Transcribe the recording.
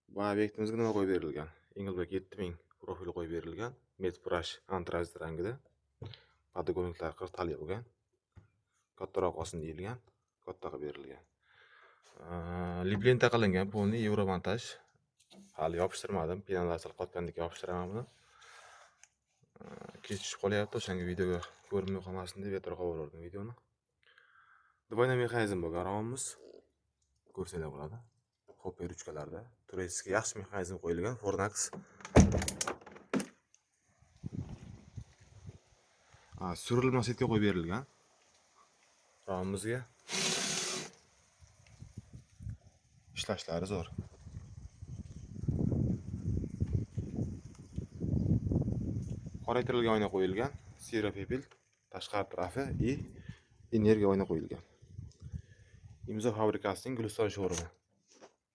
Bu obyektimizga nima qo'yib berilgan? Engelbek 7000 profil qo'yib berilgan. Matte brush antrazit rangida. Podgoniklar 40 tali bo'lgan. Kattaroq olsin deyilgan. Katta qilib berilgan. Liplenta qilingan polni euro montaj. Hali yopishtirmadim. Penallar qotgandek yopishtiraman buni. Kechishib qolyapti, o'shanga videoga ko'rinmay qolmasin deb ertaroq qo'yib videoni. Двойной mexanizm bo'lgan romimiz. Ko'rsanglar bo'ladi. Hopper ruchkalarda turechga yaxshi mexanizm qo'yilgan. Fornax surilma setga qo'yib berilgan. Romimizga ishlashlari zo'r. Qoraytirilgan oyna qo'yilgan. Sirofepil tashqari tarafi и energiya oyna qo'yilgan. Imzo fabrikasining Guliston showroomi.